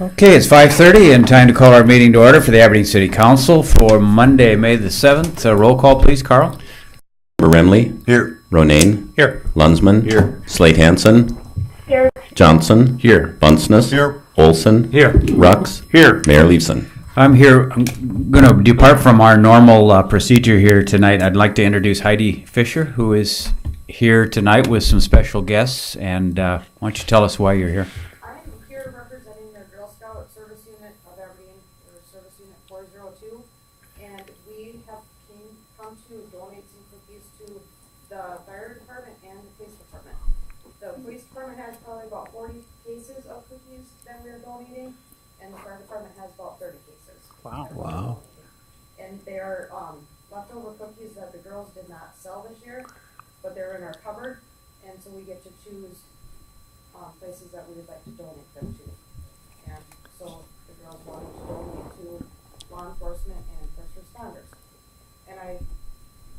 Okay, it's 5:30 and time to call our meeting to order for the Aberdeen City Council for Monday, May the 7th. Roll call, please, Carl. Remley. Here. Ronayne. Here. Lunsman. Here. Slate Hansen. Here. Johnson. Here. Bunceness. Here. Olson. Here. Rux. Here. Mayor Leifson. I'm here. I'm going to depart from our normal procedure here tonight. I'd like to introduce Heidi Fisher, who is here tonight with some special guests. And why don't you tell us why you're here? I'm here representing the Girl Scout Service Unit of Aberdeen, or Service Unit 402, and we have come to donate some cookies to the fire department and the police department. The police department has probably about 40 cases of cookies that we are donating, and the fire department has about 30 cases. Wow. And they are leftover cookies that the girls did not sell this year, but they're in our cupboard, and so we get to choose places that we would like to donate them to. And so the girls wanted to donate to law enforcement and first responders. And I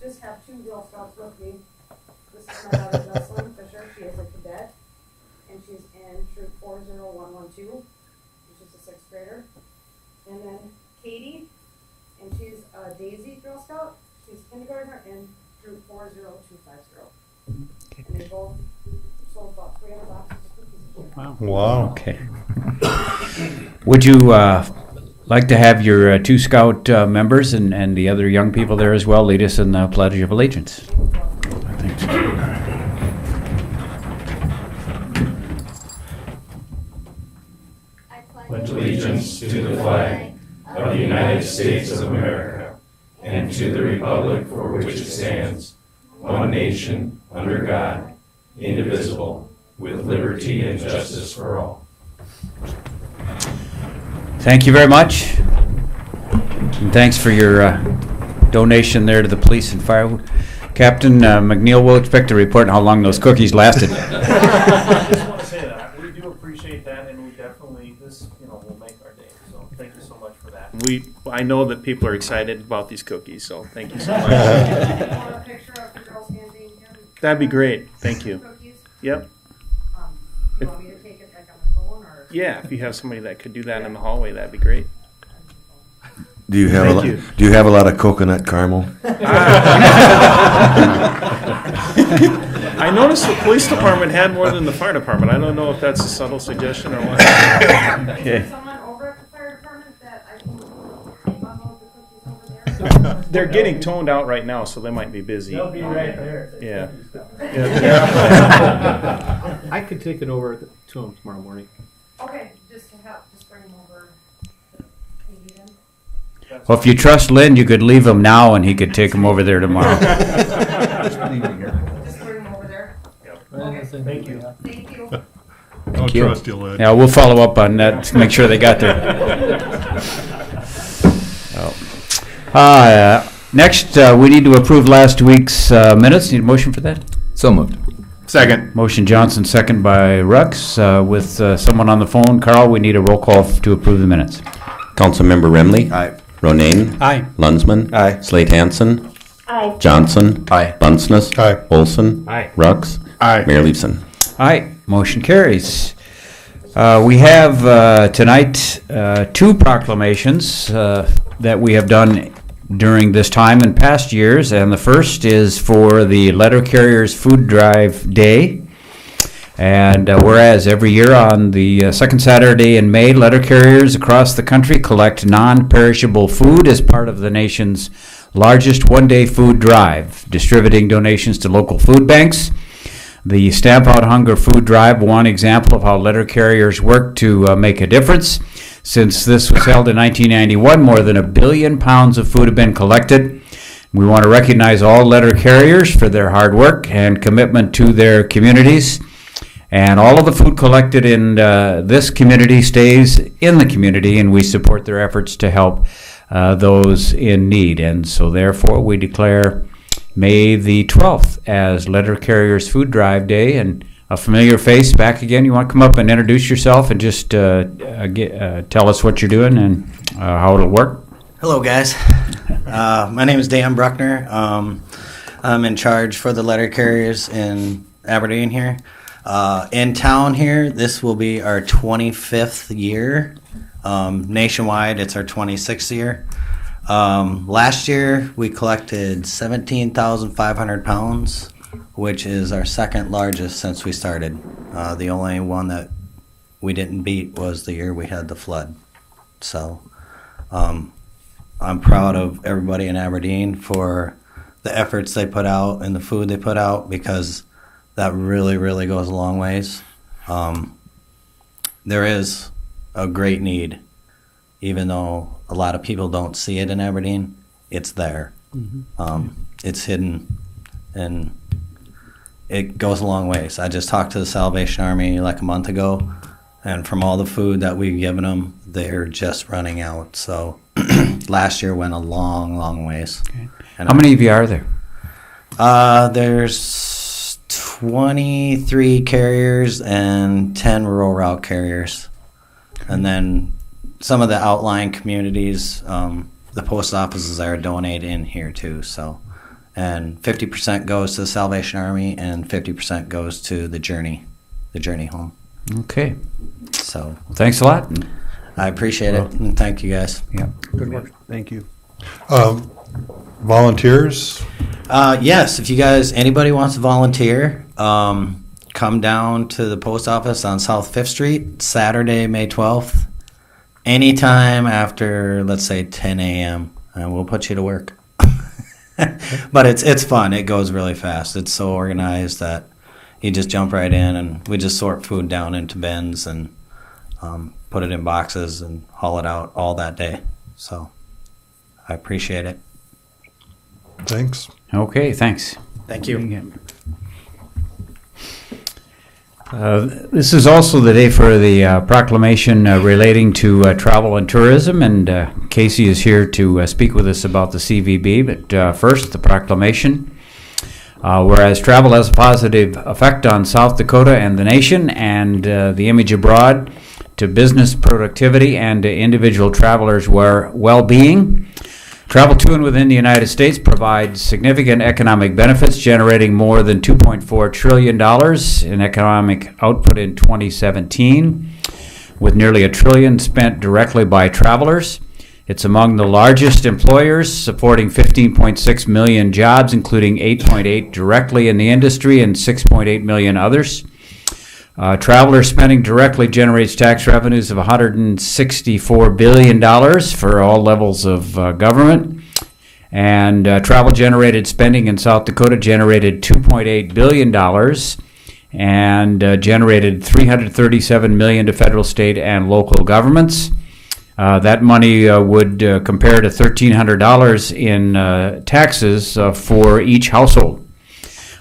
just have two Girl Scouts with me. This is my daughter, Jocelyn Fisher. She is a cadet, and she's in troop 40112, which is a sixth grader. And then Katie, and she's a Daisy Girl Scout. She's kindergartner in troop 40250. And they both sold about 300 boxes of cookies a year. Wow. Okay. Would you like to have your two Scout members and the other young people there as well lead us in the Pledge of Allegiance? Thanks. I pledge allegiance to the flag of the United States of America and to the republic for which it stands, one nation, under God, indivisible, with liberty and justice for all. Thank you very much. And thanks for your donation there to the police and fire. Captain McNeil will expect a report on how long those cookies lasted. I just want to say that. We do appreciate that, and we definitely, this, will make our day. So thank you so much for that. I know that people are excited about these cookies, so thank you so much. Want a picture of the girls standing here? That'd be great. Thank you. Cookies? Yep. You want me to take it like on the phone or? Yeah, if you have somebody that could do that in the hallway, that'd be great. Do you have Thank you. Do you have a lot of coconut caramel? I noticed the police department had more than the fire department. I don't know if that's a subtle suggestion or what. Is there someone over at the fire department that I can unload the cookies over there? They're getting toned out right now, so they might be busy. They'll be right there. Yeah. I could take it over to them tomorrow morning. Okay, just bring them over. Maybe then. Well, if you trust Lynn, you could leave him now and he could take them over there tomorrow. Just bring them over there. Okay. Thank you. Thank you. Don't you. trust you, Lynn. Yeah, we'll follow up on that to make sure they got there. Next, we need to approve last week's minutes. Need a motion for that? So moved. Second. Motion Johnson, second by Rux. With someone on the phone, Carl, we need a roll call to approve the minutes. Councilmember Remley. Aye. Ronayne. Aye. Lunsman. Aye. Slate Hansen. Aye. Johnson. Aye. Bunceness. Aye. Olson. Aye. Rux. Aye. Mayor Leifson. Aye. Motion carries. We have tonight two proclamations that we have done during this time in past years, and the first is for the Letter Carriers Food Drive Day. And whereas every year on the second Saturday in May, letter carriers across the country collect non-perishable food as part of the nation's largest one-day food drive, distributing donations to local food banks. The Stamp Out Hunger Food Drive, one example of how letter carriers work to make a difference. Since this was held in 1991, more than 1 billion pounds of food have been collected. We want to recognize all letter carriers for their hard work and commitment to their communities. And all of the food collected in this community stays in the community, and we support their efforts to help those in need. And so therefore we declare May the 12th as Letter Carriers Food Drive Day. And a familiar face back again. You want to come up and introduce yourself and just tell us what you're doing and how it'll work? Hello, guys. My name is Dan Bruckner. I'm in charge for the letter carriers in Aberdeen here. In town here, this will be our 25th year. Nationwide, it's our 26th year. Last year, we collected 17,500 pounds, which is our second largest since we started. The only one that we didn't beat was the year we had the flood. So I'm proud of everybody in Aberdeen for the efforts they put out and the food they put out, because that really, really goes a long ways. There is a great need, even though a lot of people don't see it in Aberdeen. It's there. It's hidden, and it goes a long ways. I just talked to the Salvation Army like a month ago, and from all the food that we've given them, they're just running out. So last year went a long, long ways. Okay. And How many of you are there? There's 23 carriers and 10 rural route carriers. And then some of the outlying communities, the post offices are donating here too. So, and 50% goes to the Salvation Army and 50% goes to the Journey home. Okay. So Well, thanks a lot. I appreciate it, and thank you guys. Yeah. Good work. Thank you. Volunteers? Yes, if anybody wants to volunteer, come down to the post office on South 5th Street, Saturday, May 12th, anytime after, let's say, 10 a.m., and we'll put you to work. But it's fun. It goes really fast. It's so organized that you just jump right in, and we just sort food down into bins and put it in boxes and haul it out all that day. So I appreciate it. Thanks. Okay, thanks. Thank you. This is also the day for the proclamation relating to travel and tourism, and Casey is here to speak with us about the CVB. But first, the proclamation. Whereas travel has a positive effect on South Dakota and the nation, and the image abroad to business productivity and to individual travelers' well-being. Travel to and within the United States provides significant economic benefits, generating more than $2.4 trillion in economic output in 2017, with nearly $1 trillion spent directly by travelers. It's among the largest employers, supporting 15.6 million jobs, including 8.8 directly in the industry and 6.8 million others. Traveler spending directly generates tax revenues of $164 billion for all levels of government. And travel-generated spending in South Dakota generated $2.8 billion and generated $337 million to federal, state, and local governments. That money would compare to $1,300 in taxes for each household.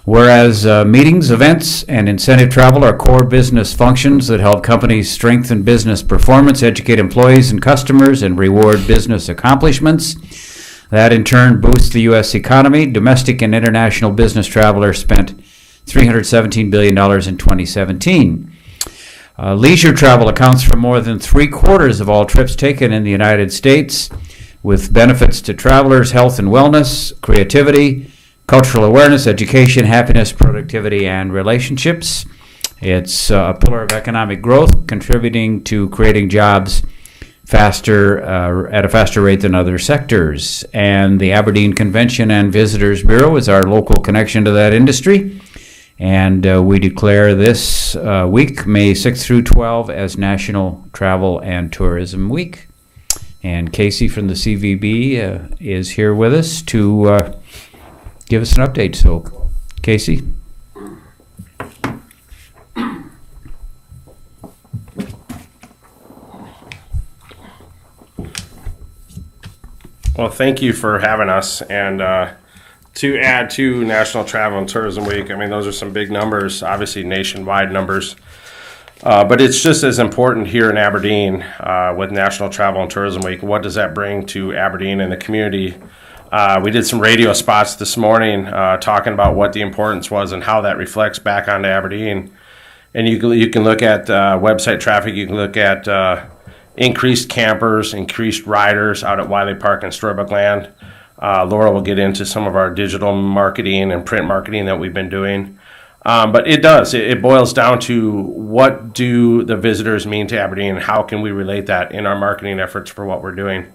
Whereas meetings, events, and incentive travel are core business functions that help companies strengthen business performance, educate employees and customers, and reward business accomplishments. That in turn boosts the U.S. economy. Domestic and international business travelers spent $317 billion in 2017. Leisure travel accounts for more than 3/4 of all trips taken in the United States, with benefits to travelers' health and wellness, creativity, cultural awareness, education, happiness, productivity, and relationships. It's a pillar of economic growth, contributing to creating jobs faster at a faster rate than other sectors. And the Aberdeen Convention and Visitors Bureau is our local connection to that industry. And we declare this week, May 6th through 12, as National Travel and Tourism Week. And Casey from the CVB is here with us to give us an update. So, Casey. Well, thank you for having us. And to add to National Travel and Tourism Week, I mean, those are some big numbers, obviously nationwide numbers. But it's just as important here in Aberdeen with National Travel and Tourism Week. What does that bring to Aberdeen and the community? We did some radio spots this morning talking about what the importance was and how that reflects back onto Aberdeen. And you can look at website traffic. You can look at increased campers, increased riders out at Wiley Park and Storybook Land. Laura will get into some of our digital marketing and print marketing that we've been doing. But it does. It boils down to what do the visitors mean to Aberdeen, and how can we relate that in our marketing efforts for what we're doing.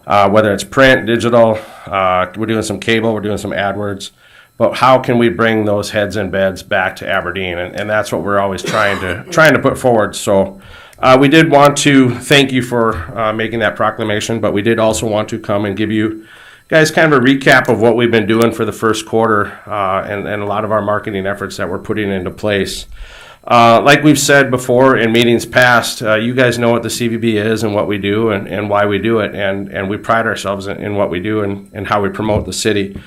Whether it's print, digital, we're doing some cable, we're doing some AdWords. But how can we bring those heads and beds back to Aberdeen? And that's what we're always trying to put forward. So we did want to thank you for making that proclamation, but we did also want to come and give you guys kind of a recap of what we've been doing for the first quarter and a lot of our marketing efforts that we're putting into place. Like we've said before in meetings past, you guys know what the CVB is and what we do and why we do it, and we pride ourselves in what we do and how we promote the city.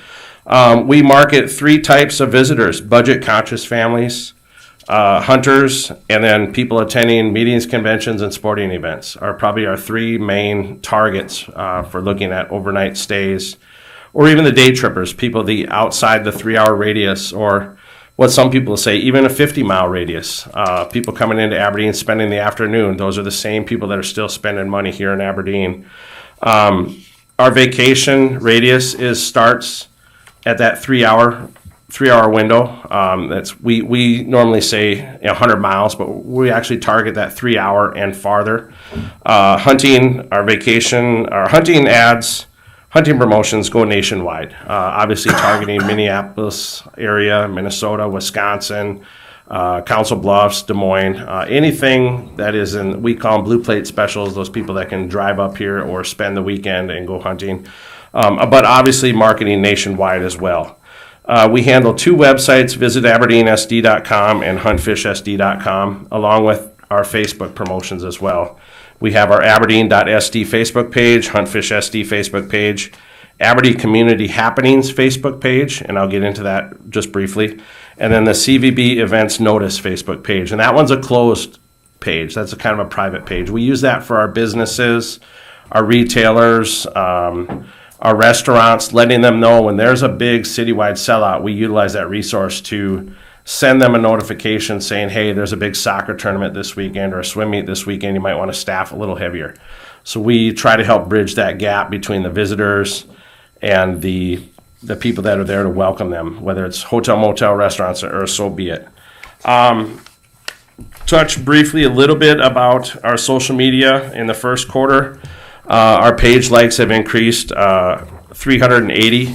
We market 3 types of visitors: budget-conscious families, hunters, and then people attending meetings, conventions, and sporting events are probably our 3 main targets for looking at overnight stays, or even the day trippers, people outside the 3-hour radius, or what some people say, even a 50-mile radius. People coming into Aberdeen, spending the afternoon. Those are the same people that are still spending money here in Aberdeen. Our vacation radius starts at that 3-hour window. We normally say 100 miles, but we actually target that 3-hour and farther. Hunting ads, hunting promotions go nationwide. Obviously targeting Minneapolis area, Minnesota, Wisconsin, Council Bluffs, Des Moines, anything that is we call them blue plate specials, those people that can drive up here or spend the weekend and go hunting. But obviously marketing nationwide as well. We handle 2 websites, visitaberdeensd.com and huntfishsd.com, along with our Facebook promotions as well. We have our aberdeen.sd Facebook page, Huntfish SD Facebook page, Aberdeen Community Happenings Facebook page, and I'll get into that just briefly, and then the CVB Events Notice Facebook page. And that one's a closed page. That's a kind of a private page. We use that for our businesses, our retailers, our restaurants, letting them know when there's a big citywide sellout. We utilize that resource to send them a notification saying, hey, there's a big soccer tournament this weekend or a swim meet this weekend. You might want to staff a little heavier. So we try to help bridge that gap between the visitors and the people that are there to welcome them, whether it's hotel, motel, restaurants, or so be it. Touch briefly a little bit about our social media in the first quarter. Our page likes have increased 380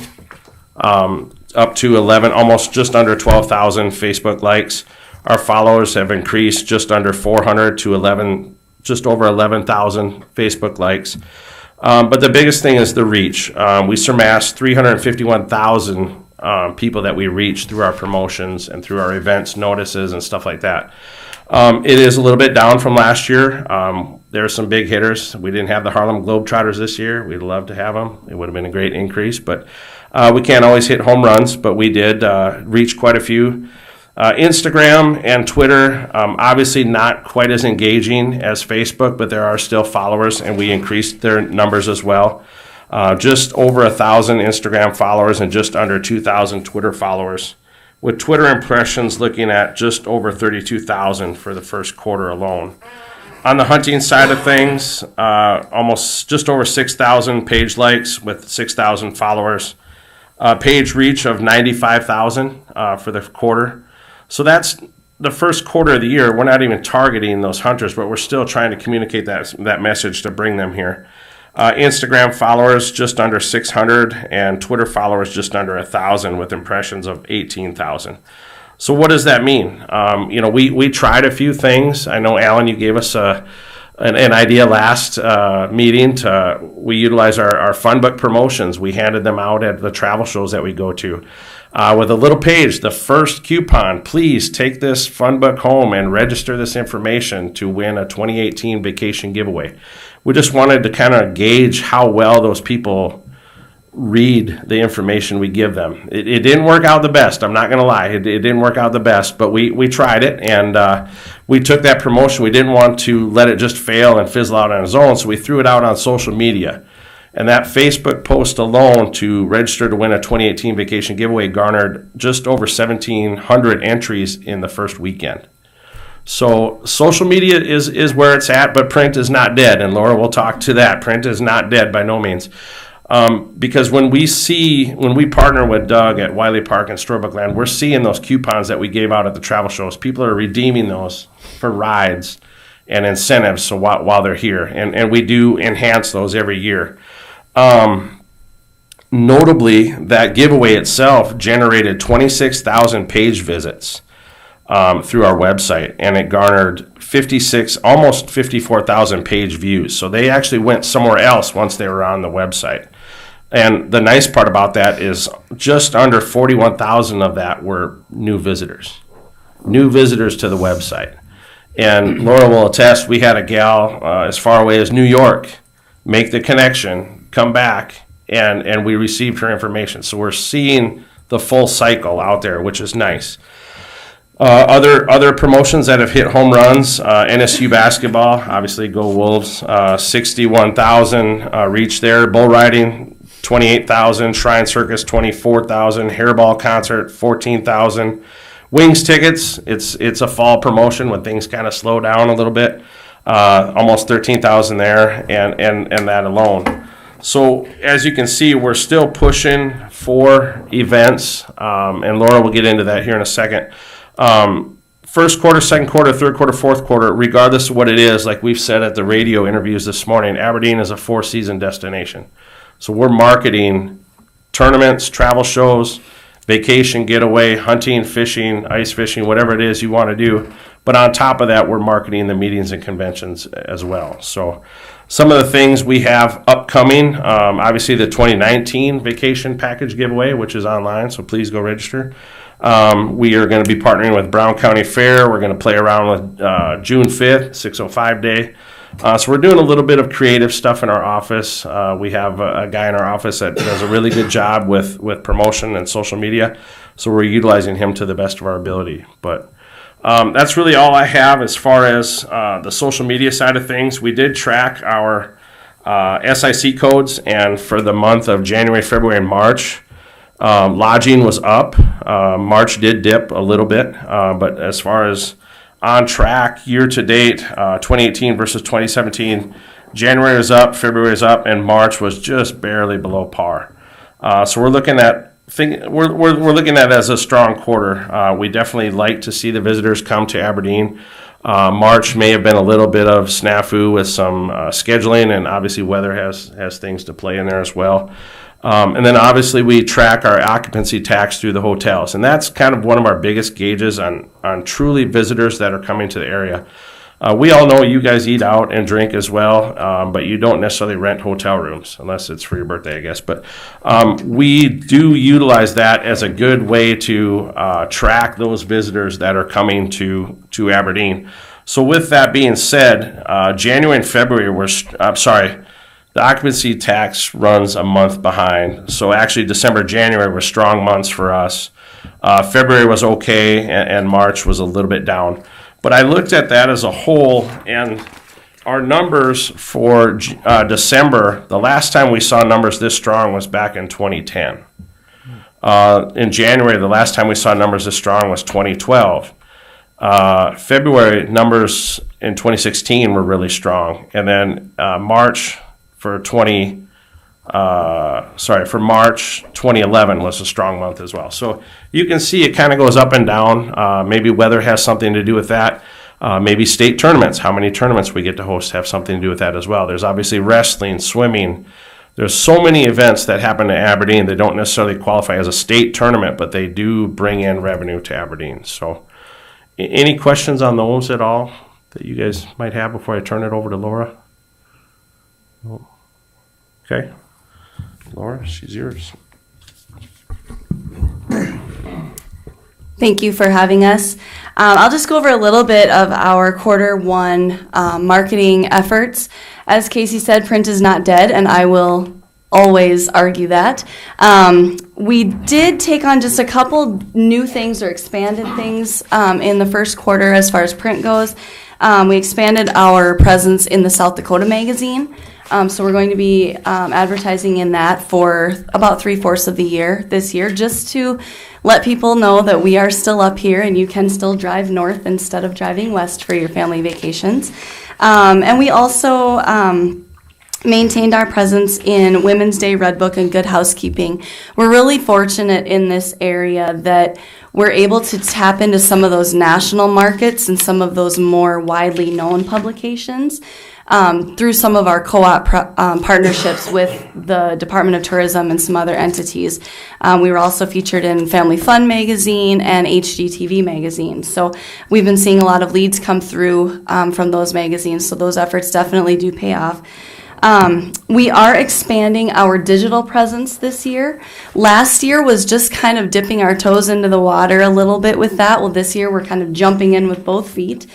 up to 11, almost just under 12,000 Facebook likes. Our followers have increased just under 400 to just over 11,000 Facebook likes. But the biggest thing is the reach. We surpassed 351,000 people that we reach through our promotions and through our events, notices, and stuff like that. It is a little bit down from last year. There are some big hitters. We didn't have the Harlem Globetrotters this year. We'd love to have them. It would have been a great increase, but we can't always hit home runs, but we did reach quite a few. Instagram and Twitter, obviously not quite as engaging as Facebook, but there are still followers, and we increased their numbers as well. Just over 1,000 Instagram followers and just under 2,000 Twitter followers, with Twitter impressions looking at just over 32,000 for the first quarter alone. On the hunting side of things, almost just over 6,000 page likes with 6,000 followers. Page reach of 95,000 for the quarter. So that's the first quarter of the year. We're not even targeting those hunters, but we're still trying to communicate that message to bring them here. Instagram followers just under 600 and Twitter followers just under 1,000 with impressions of 18,000. So what does that mean? We tried a few things. I know, Alan, you gave us an idea last meeting. We utilize our fun book promotions. We handed them out at the travel shows that we go to. With a little page, the first coupon, please take this fun book home and register this information to win a 2018 vacation giveaway. We just wanted to kind of gauge how well those people read the information we give them. It didn't work out the best. I'm not going to lie. It didn't work out the best, but we tried it, and we took that promotion. We didn't want to let it just fail and fizzle out on its own, so we threw it out on social media. And that Facebook post alone to register to win a 2018 vacation giveaway garnered just over 1,700 entries in the first weekend. So social media is where it's at, but print is not dead, and Laura will talk to that. Print is not dead by no means. Because when we partner with Doug at Wiley Park and Storybook Land, we're seeing those coupons that we gave out at the travel shows. People are redeeming those for rides and incentives so while they're here. And we do enhance those every year. Notably, that giveaway itself generated 26,000 page visits through our website, and it garnered almost 54,000 page views. So they actually went somewhere else once they were on the website. And the nice part about that is just under 41,000 of that were new visitors to the website. And Laura will attest, we had a gal as far away as New York make the connection, come back, and we received her information. So we're seeing the full cycle out there, which is nice. Other promotions that have hit home runs, NSU basketball, obviously go Wolves, 61,000 reach there. Bull riding, 28,000. Shrine Circus, 24,000. Hairball concert, 14,000. Wings tickets, it's a fall promotion when things kind of slow down a little bit. Almost 13,000 there, and that alone. So as you can see, we're still pushing for events, and Laura will get into that here in a second. First quarter, second quarter, third quarter, fourth quarter, regardless of what it is, like we've said at the radio interviews this morning, Aberdeen is a 4-season destination. So we're marketing tournaments, travel shows, vacation, getaway, hunting, fishing, ice fishing, whatever it is you want to do. But on top of that, we're marketing the meetings and conventions as well. So some of the things we have upcoming, obviously the 2019 vacation package giveaway, which is online, so please go register. We are going to be partnering with Brown County Fair. We're going to play around with June 5th, 605 Day. So we're doing a little bit of creative stuff in our office. We have a guy in our office that does a really good job with promotion and social media. So we're utilizing him to the best of our ability. But that's really all I have as far as the social media side of things. We did track our SIC codes, and for the month of January, February, and March, lodging was up. March did dip a little bit, but as far as on track year to date, 2018 versus 2017, January is up, February is up, and March was just barely below par. So we're looking at we're looking at it as a strong quarter. We definitely like to see the visitors come to Aberdeen. March may have been a little bit of snafu with some scheduling, and obviously weather has things to play in there as well. And then obviously we track our occupancy tax through the hotels, and that's kind of one of our biggest gauges on truly visitors that are coming to the area. We all know you guys eat out and drink as well, but you don't necessarily rent hotel rooms unless it's for your birthday, I guess. But we do utilize that as a good way to track those visitors that are coming to Aberdeen. So with that being said, January and February the occupancy tax runs a month behind. So actually December, January were strong months for us. February was okay, and March was a little bit down. But I looked at that as a whole, and our numbers for December, the last time we saw numbers this strong was back in 2010. In January, the last time we saw numbers this strong was 2012. February numbers in 2016 were really strong, and then March 2011 was a strong month as well. So you can see it kind of goes up and down. Maybe weather has something to do with that. Maybe state tournaments, how many tournaments we get to host have something to do with that as well. There's obviously wrestling, swimming. There's so many events that happen to Aberdeen that don't necessarily qualify as a state tournament, but they do bring in revenue to Aberdeen. So any questions on those at all that you guys might have before I turn it over to Laura? Okay. Laura, she's yours. Thank you for having us. I'll just go over a little bit of our quarter one marketing efforts. As Casey said, print is not dead, and I will always argue that. We did take on just a couple new things or expanded things in the first quarter as far as print goes. We expanded our presence in the South Dakota magazine. So we're going to be advertising in that for about 3/4 of the year this year, just to let people know that we are still up here and you can still drive north instead of driving west for your family vacations. And we also maintained our presence in Women's Day, Red Book, and Good Housekeeping. We're really fortunate in this area that we're able to tap into some of those national markets and some of those more widely known publications through some of our co-op partnerships with the Department of Tourism and some other entities. We were also featured in Family Fun magazine and HGTV magazine. So we've been seeing a lot of leads come through from those magazines, so those efforts definitely do pay off. We are expanding our digital presence this year. Last year was just kind of dipping our toes into the water a little bit with that. Well, this year we're kind of jumping in with both feet.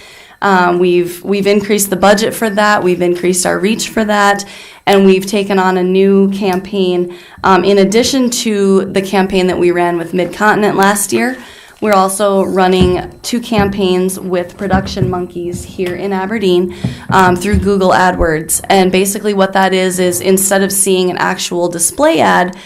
We've increased the budget for that. We've increased our reach for that, and we've taken on a new campaign. In addition to the campaign that we ran with Mid-Continent last year, we're also running 2 campaigns with Production Monkeys here in Aberdeen through Google AdWords. And basically what that is instead of seeing an actual display ad,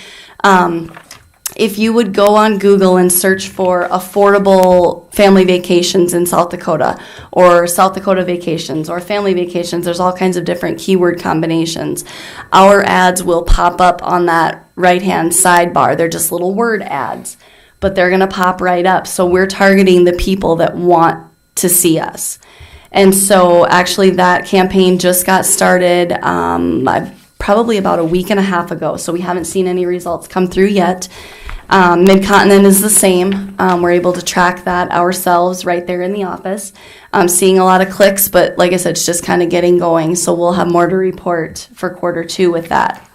if you would go on Google and search for affordable family vacations in South Dakota, or South Dakota vacations, or family vacations, there's all kinds of different keyword combinations. Our ads will pop up on that right-hand sidebar. They're just little word ads, but they're going to pop right up. So we're targeting the people that want to see us. And so actually that campaign just got started probably about a week and a half ago, so we haven't seen any results come through yet. Mid-Continent is the same. We're able to track that ourselves right there in the office. Seeing a lot of clicks, but like I said, it's just kind of getting going, so we'll have more to report for Q2 with that.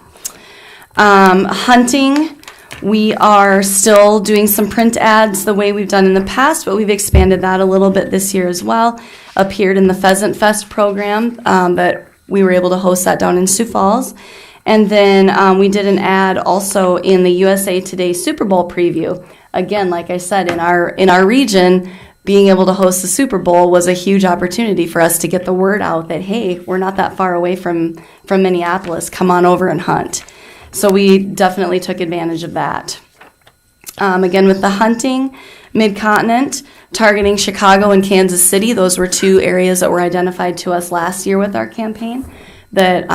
Hunting, we are still doing some print ads the way we've done in the past, but we've expanded that a little bit this year as well. Appeared in the Pheasant Fest program that we were able to host that down in Sioux Falls. And then we did an ad also in the USA Today Super Bowl preview. Again, like I said, in our region, being able to host the Super Bowl was a huge opportunity for us to get the word out that, hey, we're not that far away from Minneapolis. Come on over and hunt. So we definitely took advantage of that. Again, with the hunting, Mid-Continent, targeting Chicago and Kansas City. Those were 2 areas that were identified to us last year with our campaign that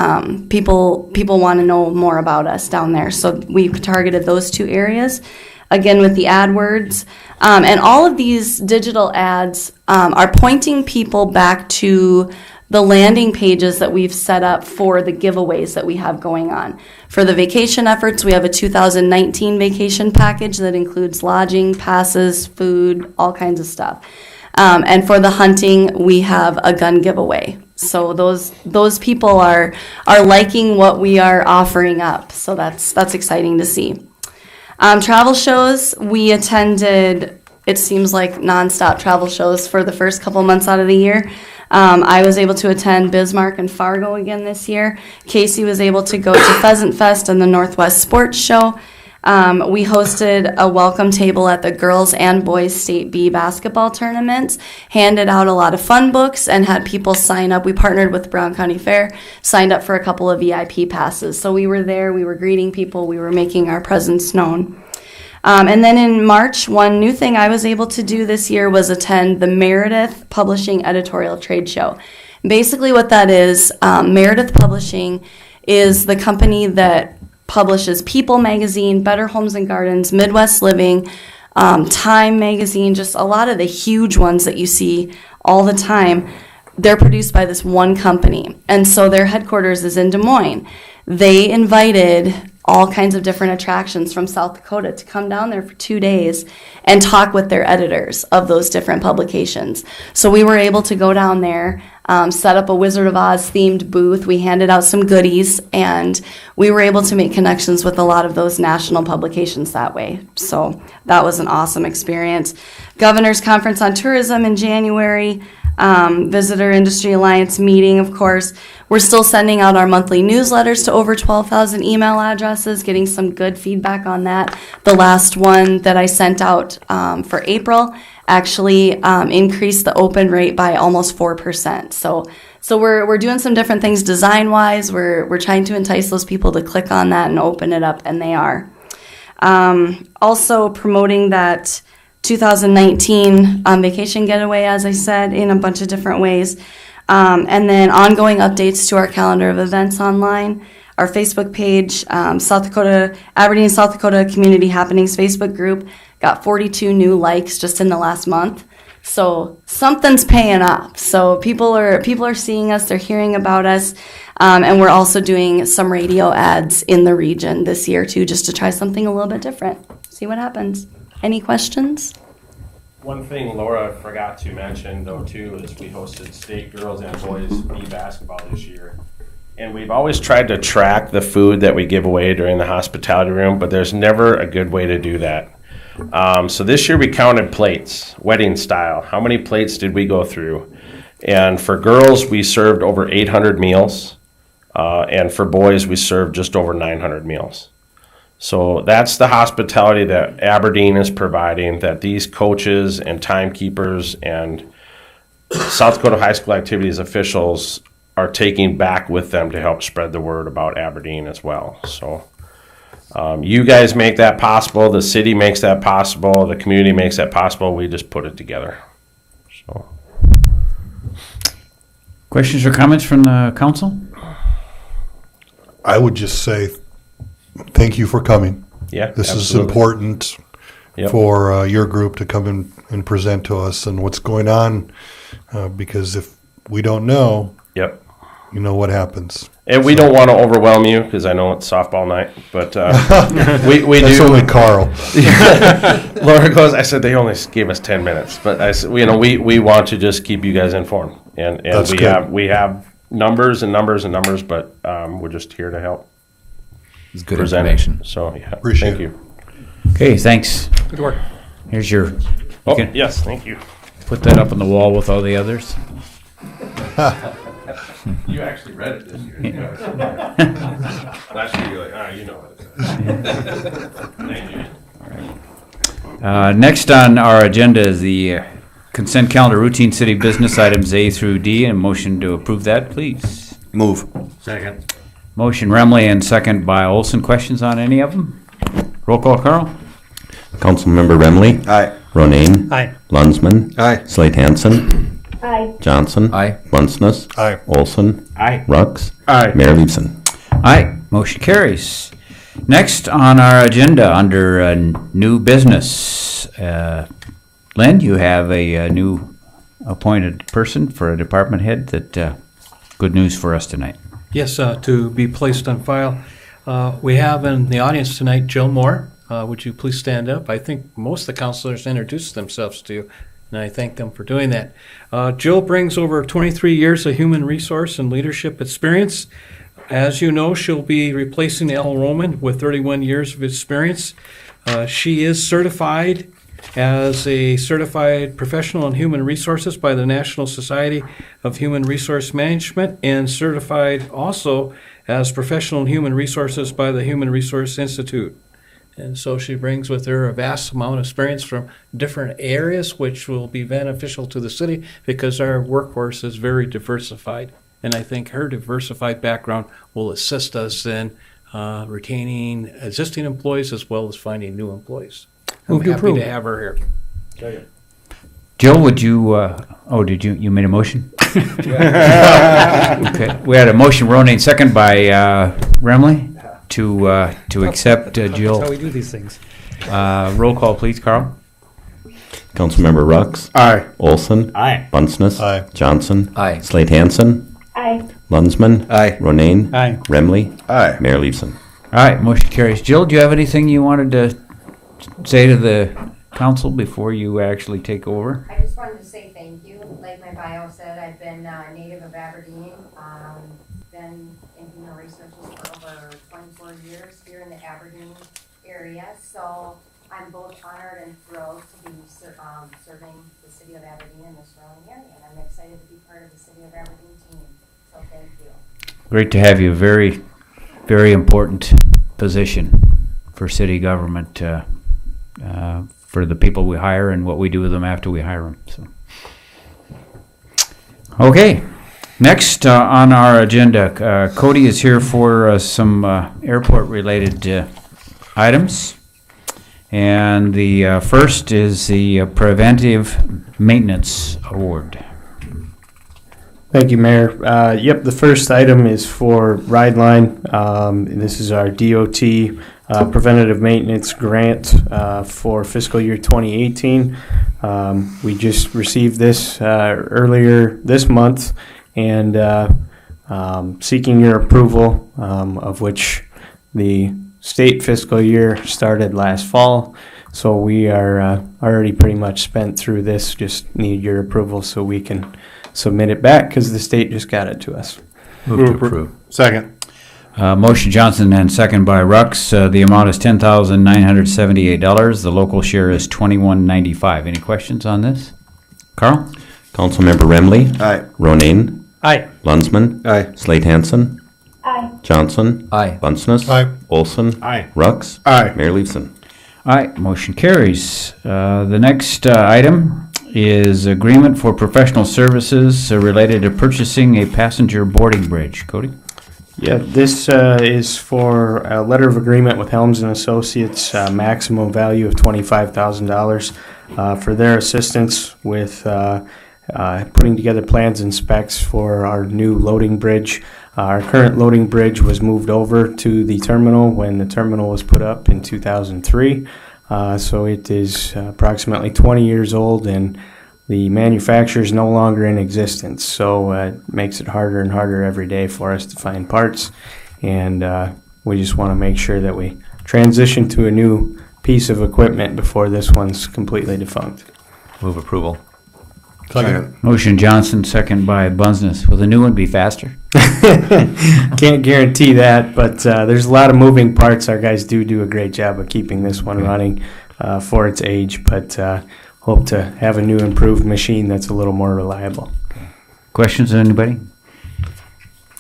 people want to know more about us down there. So we targeted those 2 areas. Again, with the AdWords. And all of these digital ads are pointing people back to the landing pages that we've set up for the giveaways that we have going on. For the vacation efforts, we have a 2019 vacation package that includes lodging, passes, food, all kinds of stuff. And for the hunting, we have a gun giveaway. So those people are liking what we are offering up. So that's exciting to see. Travel shows, we attended, it seems like nonstop travel shows for the first couple months out of the year. I was able to attend Bismarck and Fargo again this year. Casey was able to go to Pheasant Fest and the Northwest Sports Show. We hosted a welcome table at the girls and boys state B basketball tournaments, handed out a lot of fun books, and had people sign up. We partnered with Brown County Fair, signed up for a couple of VIP passes. So we were there, we were greeting people, we were making our presence known. And then in March, one new thing I was able to do this year was attend the Meredith Publishing Editorial Trade Show. Basically what that is, Meredith Publishing is the company that publishes People Magazine, Better Homes and Gardens, Midwest Living, Time Magazine, just a lot of the huge ones that you see all the time. They're produced by this one company, and so their headquarters is in Des Moines. They invited all kinds of different attractions from South Dakota to come down there for 2 days and talk with their editors of those different publications. So we were able to go down there, set up a Wizard of Oz themed booth. We handed out some goodies, and we were able to make connections with a lot of those national publications that way. So that was an awesome experience. Governor's Conference on Tourism in January. Visitor Industry Alliance meeting, of course. We're still sending out our monthly newsletters to over 12,000 email addresses, getting some good feedback on that. The last one that I sent out for April actually increased the open rate by almost 4%. So we're doing some different things design-wise. We're trying to entice those people to click on that and open it up, and they are. Also promoting that 2019 vacation getaway, as I said, in a bunch of different ways. And then ongoing updates to our calendar of events online. Our Facebook page, Aberdeen, South Dakota Community Happenings Facebook group got 42 new likes just in the last month. So something's paying off. So people are seeing us, they're hearing about us, and we're also doing some radio ads in the region this year too, just to try something a little bit different. See what happens. Any questions? One thing Laura forgot to mention though too is we hosted state girls and boys B basketball this year. And we've always tried to track the food that we give away during the hospitality room, but there's never a good way to do that. So this year we counted plates, wedding style. How many plates did we go through? And for girls, we served over 800 meals. And for boys, we served just over 900 meals. So that's the hospitality that Aberdeen is providing, that these coaches and timekeepers and South Dakota High School Activities officials are taking back with them to help spread the word about Aberdeen as well. So you guys make that possible. The city makes that possible. The community makes that possible. We just put it together. So, Questions or comments from the council? I would just say thank you for coming. yeah, This is absolutely. important Yep. for your group to come in and present to us and what's going on, because if we don't know, Yep. you know what happens. And we don't want to overwhelm you because I know it's softball night, but we That's do. only Carl. Laura goes, I said they only gave us 10 minutes, but I said, we want to just keep you guys informed, and That's we good. have numbers and numbers and numbers, but we're just here to help It's good present information. it. So yeah, Appreciate thank it. you. Okay, thanks. Good work. Here's your, Oh can- yes, thank you. put that up on the wall with all the others. You actually read it this year. Last year you're like, you know what it is. Thank you. Next on our agenda is the consent calendar routine city business items A through D, and motion to approve that, please. Move. Second. Motion Remley and second by Olson. Questions on any of them? Roll call, Carl? Councilmember Remley, Aye. Ronayne, Aye. Lunsman, Aye. Slate Hansen, Aye. Johnson, Aye. Bunceness, Aye. Olson, Aye. Rux, Aye. Mayor Leveson. Aye, motion carries. Next on our agenda, under new business, Lynn, you have a new appointed person for a department head that, good news for us tonight. Yes, to be placed on file. We have in the audience tonight Jill Moore. Would you please stand up? I think most of the councilors introduced themselves to you, and I thank them for doing that. Jill brings over 23 years of human resource and leadership experience. As you know, she'll be replacing Al Roman with 31 years of experience. She is certified as a certified professional in human resources by the National Society of Human Resource Management, and certified also as professional in human resources by the Human Resource Institute. And so she brings with her a vast amount of experience from different areas, which will be beneficial to the city because our workforce is very diversified. And I think her diversified background will assist us in retaining existing employees as well as finding new employees. I'm Move to happy approve. to have her here. Jill, would you, did you made a motion? Okay, we had a motion, Ronayne, second by Remley, to accept Jill. That's how we do these things. Roll call, please, Carl. Councilmember Rux, Aye. Olson, Aye. Bunceness, Aye. Johnson, Aye. Slate Hansen, Aye. Lunsman, Aye. Ronayne, Aye. Remley, Aye. Mayor Leveson. All right, motion carries. Jill, do you have anything you wanted to say to the council before you actually take over? I just wanted to say thank you. Like my bio said, I've been a native of Aberdeen, been in human resources for over 24 years here in the Aberdeen area. So I'm both honored and thrilled to be serving the city of Aberdeen in the surrounding area. And I'm excited to be part of the city of Aberdeen team. So thank you. Great to have you. Very, very important position for city government, for the people we hire and what we do with them after we hire them. So, okay. Next on our agenda, Cody is here for some airport-related items. And the first is the Preventive Maintenance Award. Thank you, Mayor. Yep, the first item is for Rideline. This is our DOT preventative maintenance grant for fiscal year 2018. We just received this earlier this month, and seeking your approval, of which the state fiscal year started last fall. So we are already pretty much spent through this. Just need your approval so we can submit it back because the state just got it to us. Move to approve. Second. Motion Johnson and second by Rux. The amount is $10,978. The local share is $21.95. Any questions on this? Carl? Councilmember Remley. Aye. Ronayne. Aye. Lunsman. Aye. Slate Hansen. Aye. Johnson. Aye. Bunceness. Aye. Olson. Aye. Rux. Aye. Mayor Leveson. Aye, motion carries. The next item is agreement for professional services related to purchasing a passenger boarding bridge. Cody? Yeah, this is for a letter of agreement with Helms and Associates, maximum value of $25,000 for their assistance with putting together plans and specs for our new loading bridge. Our current loading bridge was moved over to the terminal when the terminal was put up in 2003. So it is approximately 20 years old, and the manufacturer is no longer in existence. So it makes it harder and harder every day for us to find parts. And we just want to make sure that we transition to a new piece of equipment before this one's completely defunct. Move approval. Second. Motion Johnson, second by Bunceness. Will the new one be faster? Can't guarantee that, but there's a lot of moving parts. Our guys do a great job of keeping this one running for its age, but hope to have a new improved machine that's a little more reliable. Questions, anybody?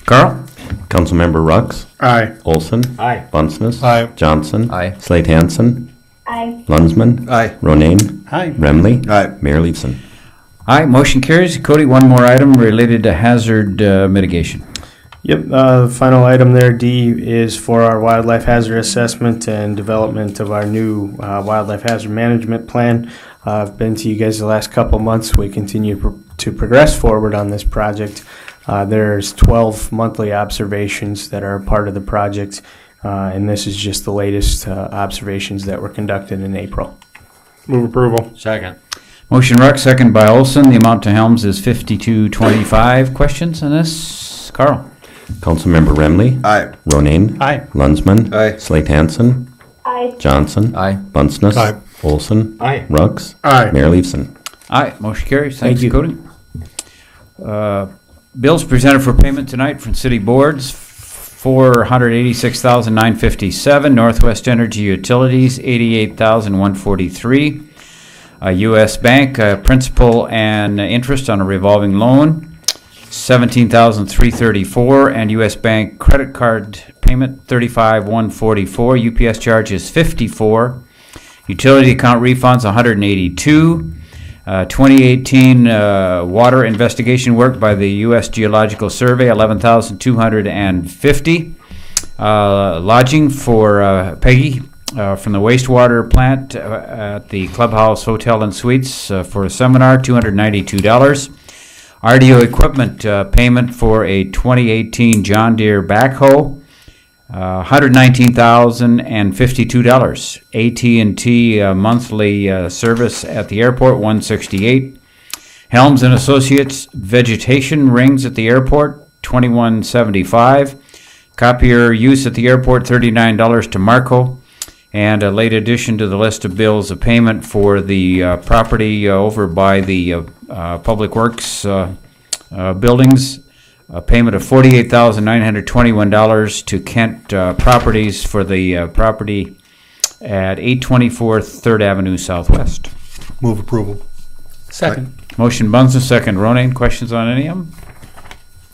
Carl? Councilmember Rux. Aye. Olson. Aye. Bunceness. Aye. Johnson. Aye. Slate Hansen. Aye. Lunsman. Aye. Ronayne. Aye. Remley. Aye. Mayor Leveson. Aye, motion carries. Cody, one more item related to hazard mitigation. Yep, the final item there, D, is for our wildlife hazard assessment and development of our new wildlife hazard management plan. I've been to you guys the last couple months. We continue to progress forward on this project. There's 12 monthly observations that are a part of the project, and this is just the latest observations that were conducted in April. Move approval. Second. Motion Rux, second by Olson. The amount to Helms is $52.25. Questions on this? Carl? Councilmember Remley. Aye. Ronayne. Aye. Lunsman. Aye. Slate Hansen. Aye. Johnson. Aye. Bunceness. Aye. Olson. Aye. Rux. Aye. Mayor Leveson. Aye, motion carries. Thank Thanks, you. Cody. Bills presented for payment tonight from city boards: $486,957. Northwest Energy Utilities, $88,143. U.S. Bank principal and interest on a revolving loan, $17,334, and U.S. Bank credit card payment, $35,144. UPS charges $54. Utility account refunds, $182. 2018 water investigation work by the U.S. Geological Survey, $11,250. Lodging for Peggy from the wastewater plant at the Clubhouse Hotel and Suites for a seminar, $292. RDO equipment payment for a 2018 John Deere backhoe, $119,052. AT&T monthly service at the airport, $168. Helms and Associates vegetation rings at the airport, $21.75. Copier use at the airport, $39 to Marco. And a late addition to the list of bills of payment for the property over by the Public Works buildings, a payment of $48,921 to Kent Properties for the property at 824 3rd Avenue Southwest. Move approval. Second. Motion Bunsen, second Ronayne. Questions on any of them?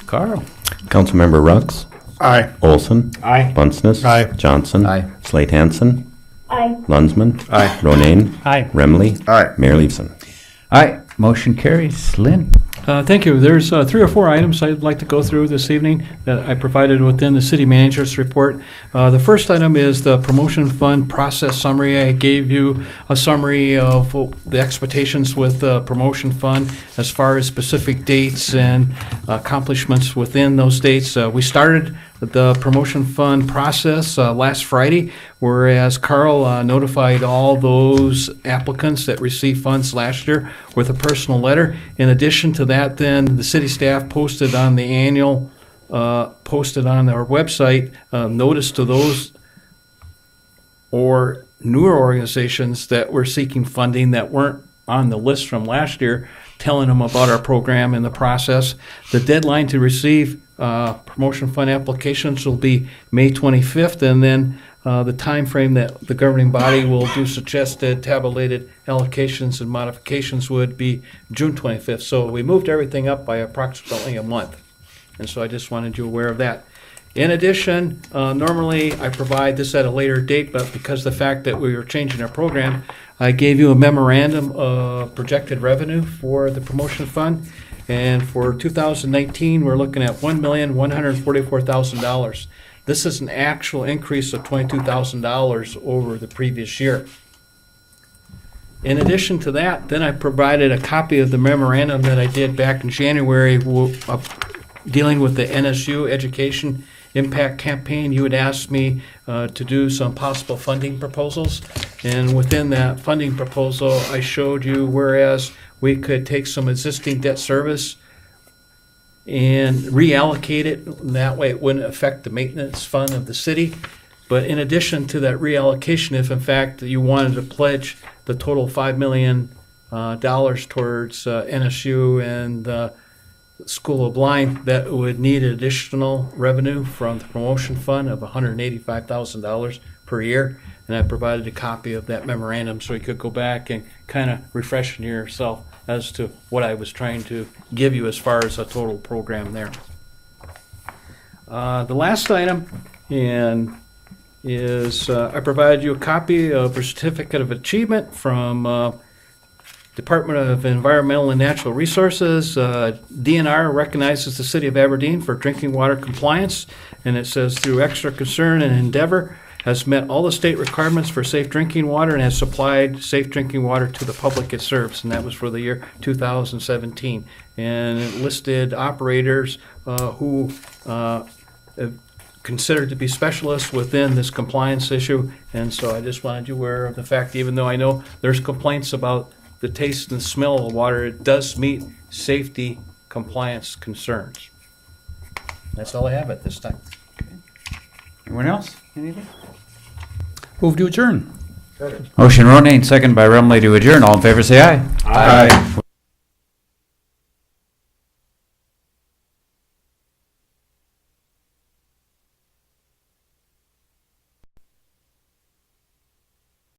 Carl? Councilmember Rux. Aye. Olson. Aye. Bunceness. Aye. Johnson. Aye. Slate Hansen. Aye. Lunsman. Aye. Ronayne. Aye. Remley. Aye. Mayor Leveson. Aye. Motion carries. Lynn? Thank you. There's 3 or 4 items I'd like to go through this evening that I provided within the city manager's report. The first item is the promotion fund process summary. I gave you a summary of the expectations with the promotion fund as far as specific dates and accomplishments within those dates. We started the promotion fund process last Friday, whereas Carl notified all those applicants that received funds last year with a personal letter. In addition to that, then the city staff posted on the annual, posted on our website, notice to those or newer organizations that were seeking funding that weren't on the list from last year, telling them about our program and the process. The deadline to receive promotion fund applications will be May 25th, and then the time frame that the governing body will do suggested tabulated allocations and modifications would be June 25th. So we moved everything up by approximately a month. And so I just wanted you aware of that. In addition, normally I provide this at a later date, but because of the fact that we were changing our program, I gave you a memorandum of projected revenue for the promotion fund. And for 2019, we're looking at $1,144,000. This is an actual increase of $22,000 over the previous year. In addition to that, then I provided a copy of the memorandum that I did back in January dealing with the NSU Education Impact Campaign. You had asked me to do some possible funding proposals. And within that funding proposal, I showed you whereas we could take some existing debt service and reallocate it. That way it wouldn't affect the maintenance fund of the city. But in addition to that reallocation, if in fact you wanted to pledge the total $5 million towards NSU and the School of Blind, that would need additional revenue from the promotion fund of $185,000 per year. And I provided a copy of that memorandum so you could go back and kind of refresh yourself as to what I was trying to give you as far as a total program there. The last item is I provided you a copy of a certificate of achievement from Department of Environmental and Natural Resources. DNR recognizes the City of Aberdeen for drinking water compliance, and it says through extra concern and endeavor has met all the state requirements for safe drinking water and has supplied safe drinking water to the public it serves, and that was for the year 2017. And it listed operators who considered to be specialists within this compliance issue, and so I just wanted you aware of the fact, even though I know there's complaints about the taste and the smell of the water, it does meet safety compliance concerns. That's all I have at this time. Anyone else? Anything? Move to adjourn. Motion Ronayne, second by Remley to adjourn. All in favor say aye. Aye.